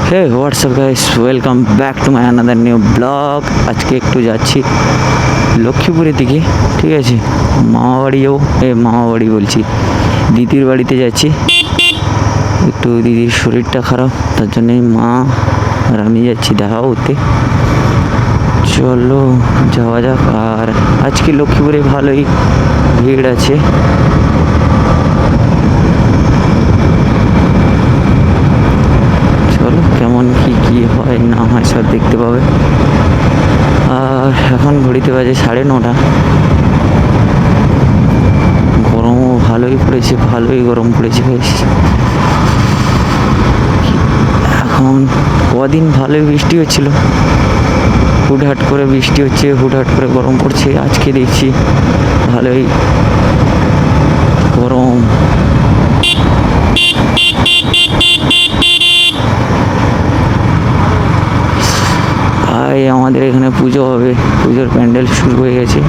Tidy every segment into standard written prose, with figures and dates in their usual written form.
Hey what's up guys, welcome back to my another new blog. আজকে একটু যাচ্ছি লক্ষ্মীপুরের দিকে, ঠিক আছে। মামাবাড়ি বলছি, দিদির বাড়িতে যাচ্ছি। একটু দিদির শরীরটা খারাপ, তার জন্যই মা আর আমি যাচ্ছি দেখা করতে। চলো যাওয়া যাক। আর আজকে লক্ষ্মীপুরে ভালোই ভিড় আছে। চলো কেমন কি হয় না হয় সব দেখতে পাবে। আর এখন ঘড়িতে বাজে 9:30। গরমও ভালোই পড়েছে, ভালোই গরম পড়েছে বেশ। এখন কদিন ভালোই বৃষ্টি হচ্ছিল, হুটহাট করে বৃষ্টি হচ্ছে, হুটহাট করে গরম পড়ছে। আজকে দেখছি ভালোই গরম। আমাদের এখানে পুজো হবে, পুজোর প্যান্ডেল শুরু হয়ে গেছে।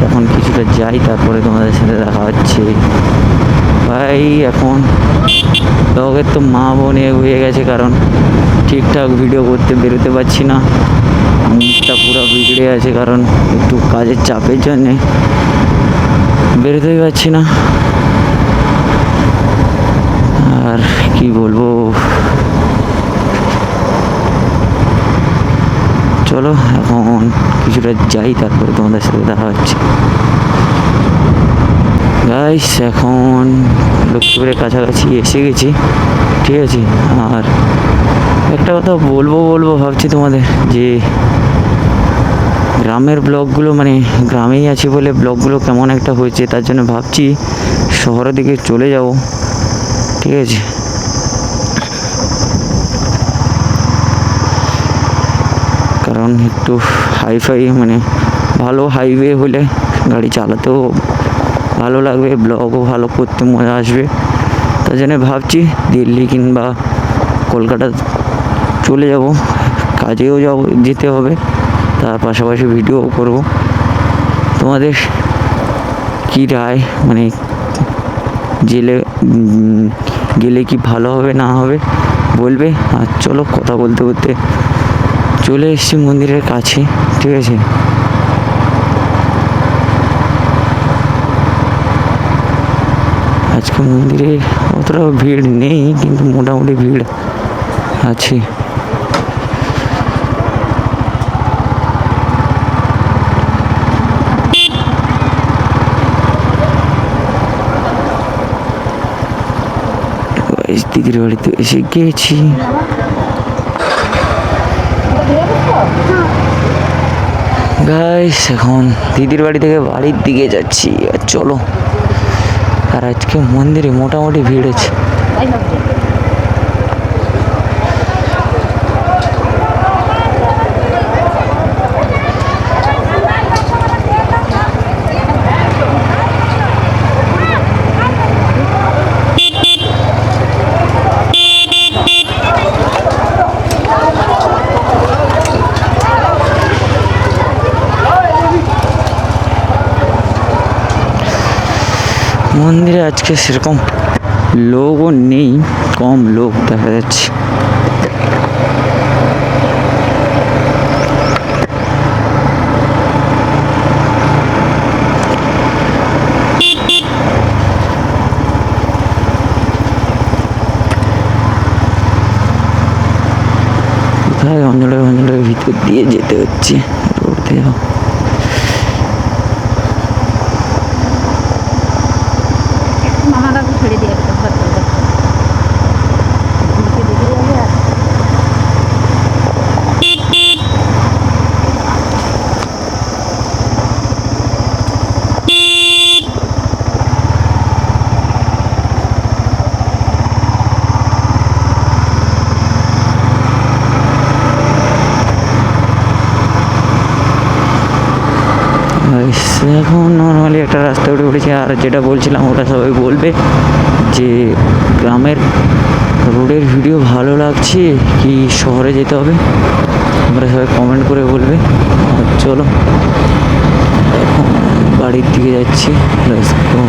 এখন কিছুটা যাই, তারপরে তোমাদের সাথে দেখা হচ্ছে। ভাই এখন লোকের তো মা বোন হয়ে গেছে, কারণ ঠিকঠাক ভিডিও করতে বেরোতে পারছি না। মুখটা পুরো বিগড়ে আছে, কারণ একটু কাজের চাপের জন্যে বেরোতেই পারছি না। আর কি বলবো, চলো এখন কিছুটা যাই, তারপরে তোমাদের সাথে দেখা হচ্ছে। গাইস এখন লক্ষ্মীপুরের কাছাকাছি এসে গেছি, ঠিক আছে। আর একটা কথা বলবো ভাবছি তোমাদের, যে গ্রামের ব্লগগুলো, মানে গ্রামেই আছি বলে ব্লগগুলো কেমন একটা হয়েছে, তার জন্য ভাবছি শহরের দিকে চলে যাব, ঠিক আছে। কারণ একটু হাইফাই, মানে ভালো হাইওয়ে হলে গাড়ি চালাতেও ভালো লাগবে, ব্লগও ভালো করতে মজা আসবে। তার জন্য ভাবছি দিল্লি কিংবা কলকাতা চলে যাব, কাজেও যেতে হবে, তার পাশাপাশি ভিডিও করব। তোমাদের কি রায়, মানে গেলে কি ভালো হবে না হবে বলবে। আর চলো কথা বলতে বলতে চলে এসেছি মন্দিরের কাছে, ঠিক আছে। আজকে মন্দিরে অতটা ভিড় নেই, কিন্তু মোটামুটি ভিড় আছে। দিদির বাড়িতে এসে গিয়েছি। গাইস এখন দিদির বাড়ি থেকে বাড়ির দিকে যাচ্ছি। আর চলো, আর আজকে মন্দিরে মোটামুটি ভিড় আছে। মন্দিরে আজকে সেরকম লোকও নেই, কম লোক দেখা যাচ্ছে। কোথায় অঞ্চলের ভিতর দিয়ে যেতে হচ্ছে, রোড দিয়ে। ছেড়ে দিয়ে এখন নর্মালি একটা রাস্তা উঠে পড়েছি। আর যেটা বলছিলাম ওটা সবাই বলবে যে গ্রামের রোডের ভিডিও ভালো লাগছে কি শহরে যেতে হবে, তোমরা সবাই কমেন্ট করে বলবে। আর চলো এখন বাড়ির দিকে যাচ্ছি। Let's go.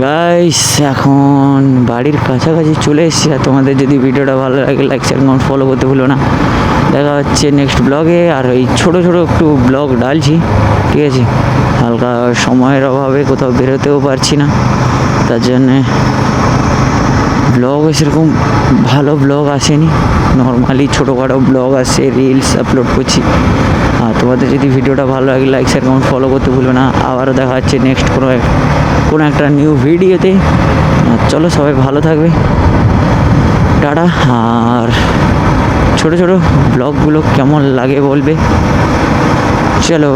গাইস এখন বাড়ির কাছাকাছি চলে এসেছি। আর তোমাদের যদি ভিডিওটা ভালো লাগে লাইক শেয়ার কমেন্ট ফলো করতে ভুলো না। দেখা হচ্ছে নেক্সট ব্লগে। আর এই ছোটো ছোটো একটু ব্লগ ডালছি, ঠিক আছে। হালকা সময়ের অভাবে কোথাও বেরোতেও পারছি না, তার জন্যে ব্লগে সেরকম ভালো ব্লগ আসেনি। নর্মালি ছোটোখাটো ব্লগ আসে, রিলস আপলোড করছি। আর তোমাদের যদি ভিডিওটা ভালো লাগে লাইক শেয়ার কমেন্ট ফলো করতে ভুলবে না। আবারও দেখা হচ্ছে নেক্সট কোনো একটা নিউ ভিডিওতে। আর চলো সবাই ভালো থাকবে, টাটা। আর ছোটো ছোটো ব্লগগুলো কেমন লাগে বলবে। চলো।